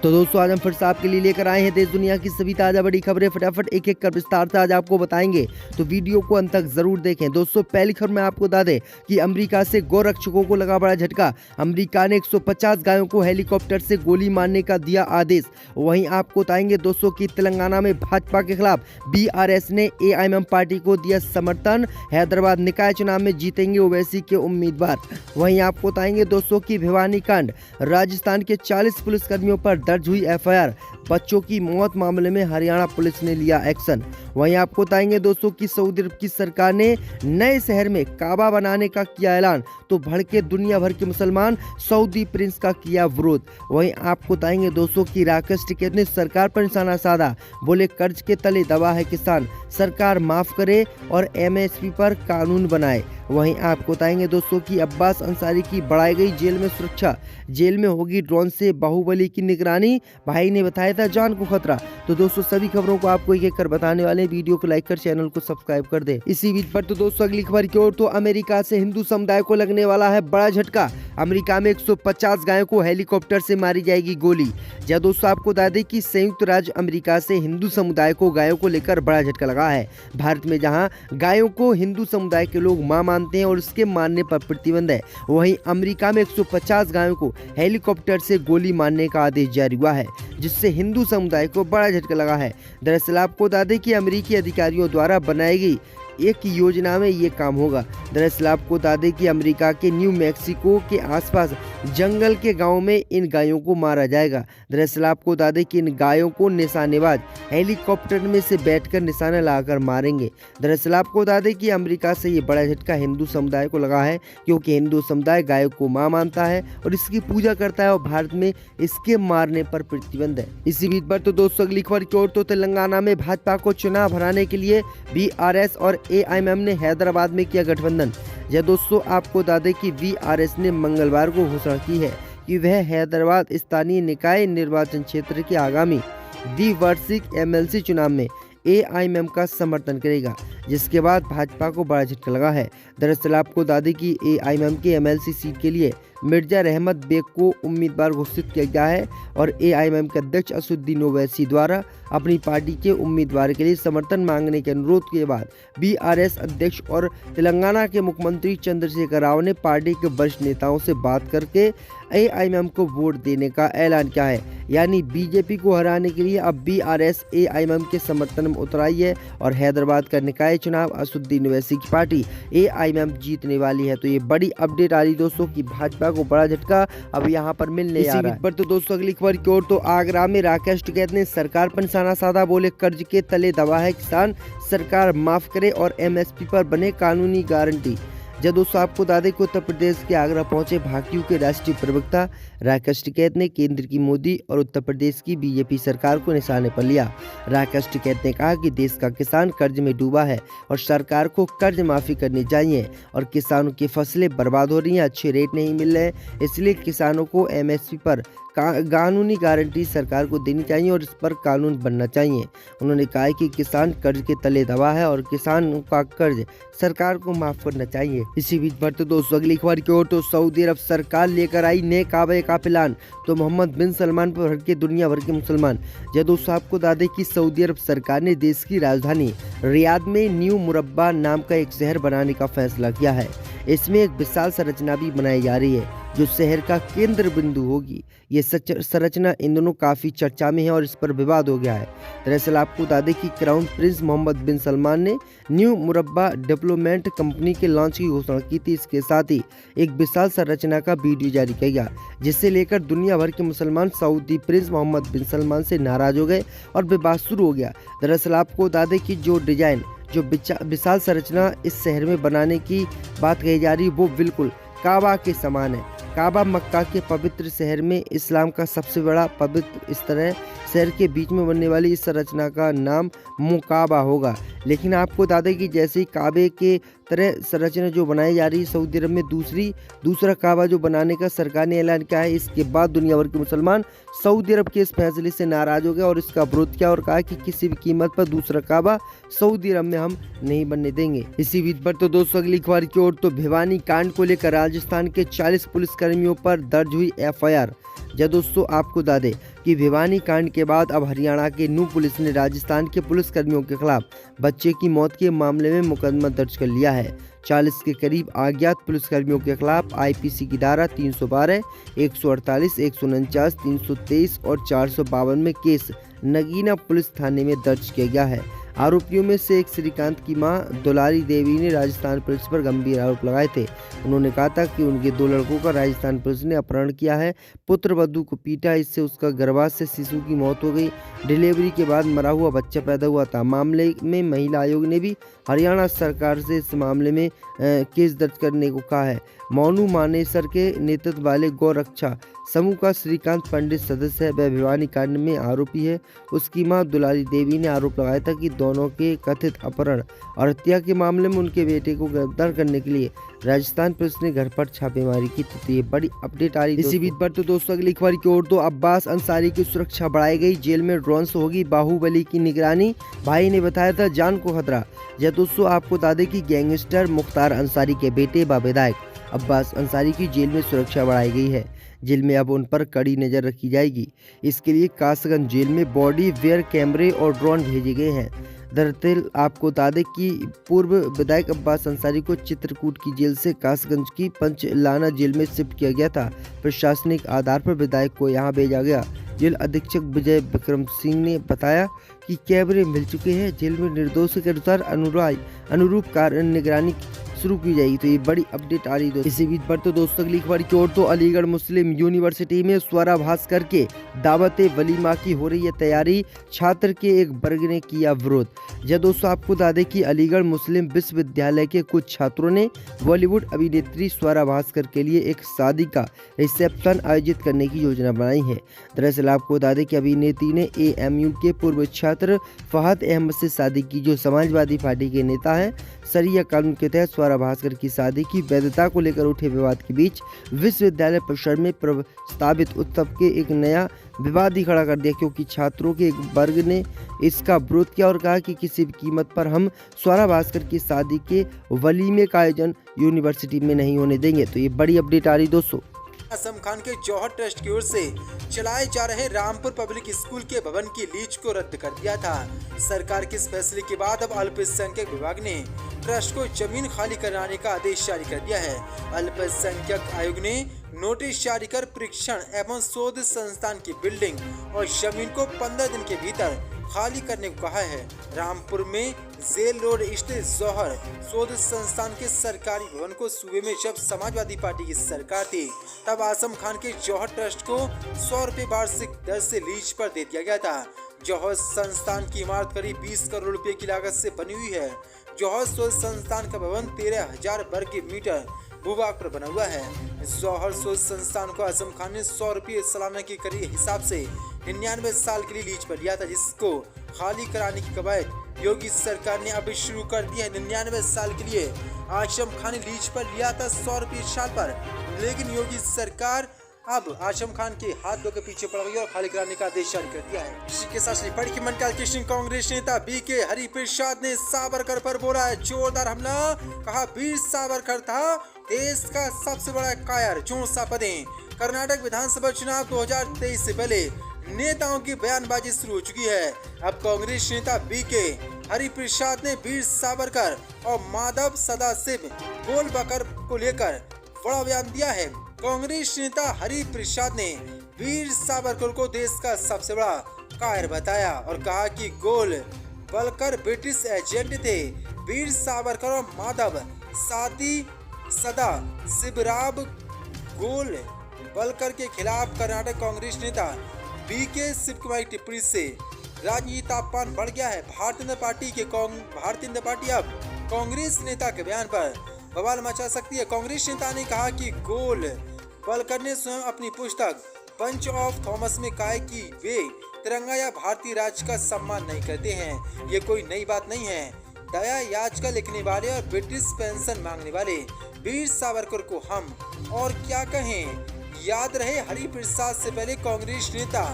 तो दोस्तों आज हम फिर से आपके लिए लेकर आए हैं देश दुनिया की सभी ताज़ा बड़ी खबरें। फटाफट एक एक कर विस्तार से आज आपको बताएंगे, तो वीडियो को अंत तक जरूर देखें। दोस्तों पहली खबर में आपको बता दें कि अमेरिका से गौरक्षकों को लगा बड़ा झटका। अमेरिका ने 150 गायों को हेलीकॉप्टर से गोली मारने का दिया आदेश। वहीं आपको बताएंगे दोस्तों की तेलंगाना में भाजपा के खिलाफ BRS ने AIM पार्टी को दिया समर्थन। हैदराबाद निकाय चुनाव में जीतेंगे ओवैसी के उम्मीदवार। वहीं आपको बताएंगे दोस्तों की भिवानी कांड, राजस्थान के 40 पुलिसकर्मियों पर दर्ज हुई FIR। बच्चों की मौत मामले में हरियाणा पुलिस ने लिया एक्शन। वहीं आपको बताएंगे दोस्तों की सऊदी अरब की सरकार ने नए शहर में काबा बनाने का किया ऐलान, तो भड़के दुनिया भर के मुसलमान, सऊदी प्रिंस का किया विरोध। वहीं आपको बताएंगे दोस्तों की राकेश टिकैत ने सरकार पर निशाना साधा, बोले कर्ज के तले दबा है किसान, सरकार माफ करे और MSP पर कानून बनाए। वहीं आपको बताएंगे दोस्तों की अब्बास अंसारी की बढ़ाई गई जेल में सुरक्षा, जेल में होगी ड्रोन से बाहुबली की निगरानी, भाई ने बताया था जान को खतरा। तो दोस्तों सभी खबरों को आपको एक एक कर बताने वाले, वीडियो को लाइक कर चैनल को सब्सक्राइब कर दे। इसी बीच पर तो दोस्तों अगली खबर की ओर, तो अमेरिका से हिंदू समुदाय को लगने वाला है बड़ा झटका। अमेरिका में 150 गायों को हेलीकॉप्टर से मारी जाएगी गोली। जहाँ दोस्तों आपको बता दें कि संयुक्त राज्य अमेरिका से हिंदू समुदाय को गायों को लेकर बड़ा झटका लगा है। भारत में जहां गायों को हिंदू समुदाय के लोग मां मानते हैं और उसके मारने पर प्रतिबंध है, वहीं अमेरिका में 150 गायों को हेलीकॉप्टर से गोली मारने का आदेश जारी हुआ है, जिससे हिंदू समुदाय को बड़ा झटका लगा है। दरअसल आपको बता दें कि अमेरिकी अधिकारियों द्वारा बनाई गई एक योजना में ये काम होगा। दरअसल आपको बता दें कि अमेरिका के न्यू मैक्सिको के आसपास जंगल के गांव में इन गायों को मारा जाएगा। दरअसल आपको बता दें कि इन गायों को निशानेबाज हेलीकॉप्टर में से बैठकर निशाना लगाकर मारेंगे। दरअसल आपको बता दें कि अमेरिका से ये बड़ा झटका हिंदू समुदाय को लगा है, क्योंकि हिंदू समुदाय गायों को मां मानता है और इसकी पूजा करता है और भारत में इसके मारने पर प्रतिबंध है। इसी बीच पर तो दोस्तों अगली खबर की ओर, तो तेलंगाना में भाजपा को चुनाव हराने के लिए BRS और AIM ने हैदराबाद में किया गठबंधन। यह दोस्तों आपको बता दें कि BRS ने मंगलवार को घोषणा की है कि वह हैदराबाद स्थानीय निकाय निर्वाचन क्षेत्र के आगामी द्विवार्षिक MLC चुनाव में AIM का समर्थन करेगा, जिसके बाद भाजपा को बड़ा झटका लगा है। दरअसल आपको बता दें कि AIM के MLC सीट के लिए मिर्जा रहमत बेग को उम्मीदवार घोषित किया गया है और AIM के अध्यक्ष असदुद्दीन ओवैसी द्वारा अपनी पार्टी के उम्मीदवार के लिए समर्थन मांगने के अनुरोध के बाद BRS अध्यक्ष और तेलंगाना के मुख्यमंत्री चंद्रशेखर राव ने पार्टी के वरिष्ठ नेताओं से बात करके AIM को वोट देने का ऐलान किया है। यानी बीजेपी को हराने के लिए अब BRS AIM के समर्थन में उतर आई है और हैदराबाद का निकाय चुनाव असदुद्दीन ओवैसी की पार्टी AIM जीतने वाली है। तो ये बड़ी अपडेट आ रही दोस्तों की भाजपा को बड़ा झटका अब यहाँ पर मिलने आ रहा है। पर तो दोस्तों अगली खबर की ओर, तो आगरा में राकेश टिकैत ने सरकार पर निशाना साधा, बोले कर्ज के तले दबा है किसान, सरकार माफ करे और MSP पर बने कानूनी गारंटी। जब दोस्तों आपको बता दें कि उत्तर प्रदेश के आगरा पहुंचे भाजपा के राष्ट्रीय प्रवक्ता राकेश टिकैत ने केंद्र की मोदी और उत्तर प्रदेश की BJP सरकार को निशाने पर लिया। राकेश टिकैत ने कहा कि देश का किसान कर्ज में डूबा है और सरकार को कर्ज माफी करनी चाहिए और किसानों की फसलें बर्बाद हो रही हैं, अच्छे रेट नहीं मिल रहे, इसलिए किसानों को MSP पर कानूनी गारंटी सरकार को देनी चाहिए और इस पर कानून बनना चाहिए। उन्होंने कहा कि किसान कर्ज के तले दबा है और किसानों का कर्ज सरकार को माफ करना चाहिए। इसी बीच पर तो दोस्तों अगली खबर की ओर, तो सऊदी अरब सरकार लेकर आई नए काबे का प्लान, तो मोहम्मद बिन सलमान पर भड़के दुनिया भर के मुसलमान। जब दोस्तों आपको बता दें कि सऊदी अरब सरकार ने देश की राजधानी रियाद में न्यू मुरब्बा नाम का एक शहर बनाने का फैसला किया है। इसमें एक विशाल संरचना भी बनाई जा रही है जो शहर का केंद्र बिंदु होगी। ये संरचना इन दोनों काफी चर्चा में है और इस पर विवाद हो गया है। दरअसल आपको बता दें कि क्राउन प्रिंस मोहम्मद बिन सलमान ने न्यू मुरब्बा डेवलपमेंट कंपनी के लॉन्च की घोषणा की थी। इसके साथ ही एक विशाल संरचना का वीडियो जारी किया गया, जिसे लेकर दुनिया भर के मुसलमान सऊदी प्रिंस मोहम्मद बिन सलमान से नाराज हो गए और विवाद शुरू हो गया। दरअसल आपको बता दें कि जो डिजाइन, जो विशाल संरचना इस शहर में बनाने की बात कही जा रही है, वो बिल्कुल काबा के समान है। काबा मक्का के पवित्र शहर में इस्लाम का सबसे बड़ा पवित्र इस तरह शहर के बीच में बनने वाली इस संरचना का नाम मुकाबा होगा। लेकिन आपको बता दें कि जैसे ही काबे के तरह संरचना जो बनाई जा रही है सऊदी अरब में दूसरा काबा जो बनाने का सरकार ने ऐलान किया है, इसके बाद दुनिया भर के मुसलमान सऊदी अरब के इस फैसले से नाराज हो गए और इसका विरोध किया और कहा कि किसी भी कीमत पर दूसरा काबा सऊदी अरब में हम नहीं बनने देंगे। इसी बीच पर तो दोस्तों अगली खबर की ओर, तो भिवानी कांड को लेकर राजस्थान के 40 पुलिसकर्मियों पर दर्ज हुई FIR। जब दोस्तों आपको बता दें कि भिवानी कांड के बाद अब हरियाणा के नूंह पुलिस ने राजस्थान के पुलिसकर्मियों के खिलाफ बच्चे की मौत के मामले में मुकदमा दर्ज कर लिया है। 40 के करीब अज्ञात पुलिसकर्मियों के खिलाफ आईपीसी की धारा 312, 148, 149, 323 और 452 में केस नगीना पुलिस थाने में दर्ज किया गया है। आरोपियों में से एक श्रीकांत की मां दुलारी देवी ने राजस्थान पुलिस पर गंभीर आरोप लगाए थे। उन्होंने कहा था कि उनके 2 लड़कों का राजस्थान पुलिस ने अपहरण किया है, पुत्र वधू को पीटा, इससे उसका गर्भाशय से शिशु की मौत हो गई। डिलीवरी के बाद मरा हुआ बच्चा पैदा हुआ था। मामले में महिला आयोग ने भी हरियाणा सरकार से इस मामले में केस दर्ज करने को कहा है। मोनू मानेसर के नेतृत्व वाले गौ रक्षा समूह का श्रीकांत पंडित सदस्य है। वह भिवानी कांड में आरोपी है। उसकी मां दुलारी देवी ने आरोप लगाया था कि दोनों के कथित अपहरण और हत्या के मामले में उनके बेटे को गिरफ्तार करने के लिए राजस्थान पुलिस ने घर पर छापेमारी की थी। तो ये बड़ी अपडेट आ रही है। इसी बीच पर तो दोस्तों अगली खबर की ओर, तो अब्बास अंसारी की सुरक्षा बढ़ाई गई, जेल में ड्रोन से होगी बाहुबली की निगरानी, भाई ने बताया था जान को खतरा। यह दोस्तों आपको बता दें कि गैंगस्टर मुख्तार अंसारी के बेटे व विधायक अब्बास अंसारी की जेल में सुरक्षा बढ़ाई गई है। जेल में अब उन पर कड़ी नजर रखी जाएगी। इसके लिए कासगंज जेल में बॉडी वेयर कैमरे और ड्रोन भेजे गए हैं। दरअसल आपको बता दें कि पूर्व विधायक अब्बास अंसारी को चित्रकूट की जेल से कासगंज की पंचलाना जेल में शिफ्ट किया गया था। प्रशासनिक आधार पर विधायक को यहां भेजा गया। जेल अधीक्षक विजय विक्रम सिंह ने बताया कि कैमरे मिल चुके हैं। जेल में निर्देशों के अनुसार अनुरूप कार्य निगरानी शुरू की जाएगी। तो ये बड़ी अपडेट आ रही है। इसी बीच पर तो दोस्तों अगली खबर की ओर, तो अलीगढ़ मुस्लिम यूनिवर्सिटी में स्वरा भास्कर के दावत वलीमा की हो रही है तैयारी, छात्र के एक वर्ग ने किया विरोध। यह दोस्तों आपको बता दें कि अलीगढ़ मुस्लिम विश्वविद्यालय के कुछ छात्रों ने बॉलीवुड अभिनेत्री स्वरा भास्कर के लिए एक शादी का रिसेप्शन आयोजित करने की योजना बनाई है। दरअसल आपको बता दें कि अभिनेत्री ने AMU के पूर्व छात्र फहद अहमद से शादी की, जो समाजवादी पार्टी के नेता है। शरिया कानून के तहत स्वरा भास्कर की शादी की वैधता को लेकर उठे विवाद के बीच विश्वविद्यालय परिसर में प्रस्तावित उत्सव के एक नया विवाद ही खड़ा कर दिया, क्योंकि छात्रों के एक वर्ग ने इसका विरोध किया और कहा कि किसी भी कीमत पर हम स्वरा भास्कर की शादी के वलीमे का आयोजन यूनिवर्सिटी में नहीं होने देंगे। तो ये बड़ी अपडेट आ रही दोस्तों। आजम खान के जौहर ट्रस्ट की ओर से चलाए जा रहे रामपुर पब्लिक स्कूल के भवन की लीज को रद्द कर दिया था। सरकार के इस फैसले के बाद अब अल्पसंख्यक विभाग ने ट्रस्ट को जमीन खाली कराने का आदेश जारी कर दिया है। अल्पसंख्यक आयोग ने नोटिस जारी कर परीक्षण एवं शोध संस्थान की बिल्डिंग और जमीन को 15 दिन के भीतर खाली करने को कहा है। रामपुर में जेल रोड स्थित जौहर शोध संस्थान के सरकारी भवन को सूबे में जब समाजवादी पार्टी की सरकार थी, तब आजम खान के जौहर ट्रस्ट को 100 रुपए वार्षिक दर से लीज पर दे दिया गया था। जौहर संस्थान की इमारत करीब 20 करोड़ रुपए की लागत से बनी हुई है। जौहर शोध संस्थान का भवन 13,000 वर्ग मीटर भूभाग पर बना हुआ है। जौहर शोध संस्थान को आजम खान ने 100 रुपये सालाना के करीब हिसाब से 99 साल के लिए लीज पर लिया था, जिसको खाली कराने की कवायद योगी सरकार ने अभी शुरू कर दी है। 99 साल के लिए आजम खान ने लीज पर लिया था 100 रुपये साल पर, लेकिन योगी सरकार अब आजम खान के हाथों के पीछे पड़ गई और खाली कराने का आदेश जारी कर दिया है। इसी के साथ बड़ी की मंडल कृष्ण कांग्रेस नेता BK हरिप्रसाद ने सावरकर पर बोला है जोरदार हमला। कहा वीर सावरकर था देश का सबसे बड़ा कायर, जो शपथें। कर्नाटक विधानसभा चुनाव 2023 से पहले नेताओं की बयानबाजी शुरू हो चुकी है। अब कांग्रेस नेता BK हरिप्रसाद ने वीर सावरकर और माधव सदाशिव गोलवलकर को लेकर बड़ा बयान दिया है। कांग्रेस नेता हरिप्रसाद ने वीर सावरकर को देश का सबसे बड़ा कायर बताया और कहा कि गोलवलकर ब्रिटिश एजेंट थे। वीर सावरकर और माधव सदा शिवराव गोलवलकर के खिलाफ कर्नाटक कांग्रेस नेता BK शिव कुमार की टिप्पणी से राजनीति तापमान बढ़ गया है। भारतीय जनता पार्टी अब कांग्रेस नेता के बयान पर बवाल मचा सकती है। कांग्रेस नेता ने कहा कि गोलवलकर ने स्वयं अपनी पुस्तक बंच ऑफ थॉमस में कहा कि वे तिरंगा या भारतीय राज्य का सम्मान नहीं करते हैं। ये कोई नई बात नहीं है। दया याचिका लिखने वाले और ब्रिटिश पेंशन मांगने वाले वीर सावरकर को हम और क्या कहें। याद रहे हरिप्रसाद से पहले कांग्रेस नेता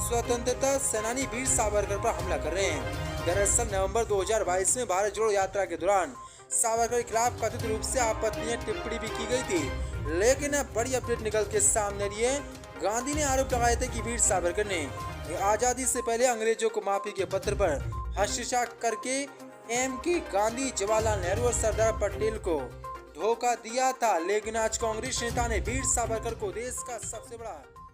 स्वतंत्रता सेनानी वीर सावरकर पर हमला कर रहे हैं। दरअसल नवंबर 2022 में भारत जोड़ो यात्रा के दौरान सावरकर के खिलाफ कथित रूप से आपत्तिजनक टिप्पणी भी की गई थी, लेकिन अब बड़ी अपडेट निकल के सामने रही है। गांधी ने आरोप लगाए थे कि वीर सावरकर ने आजादी से पहले अंग्रेजों को माफी के पत्र पर हस्ताक्षर करके एम.के. गांधी, जवाहरलाल नेहरू और सरदार पटेल को धोखा दिया था। लेकिन आज कांग्रेस नेता ने वीर सावरकर को देश का सबसे बड़ा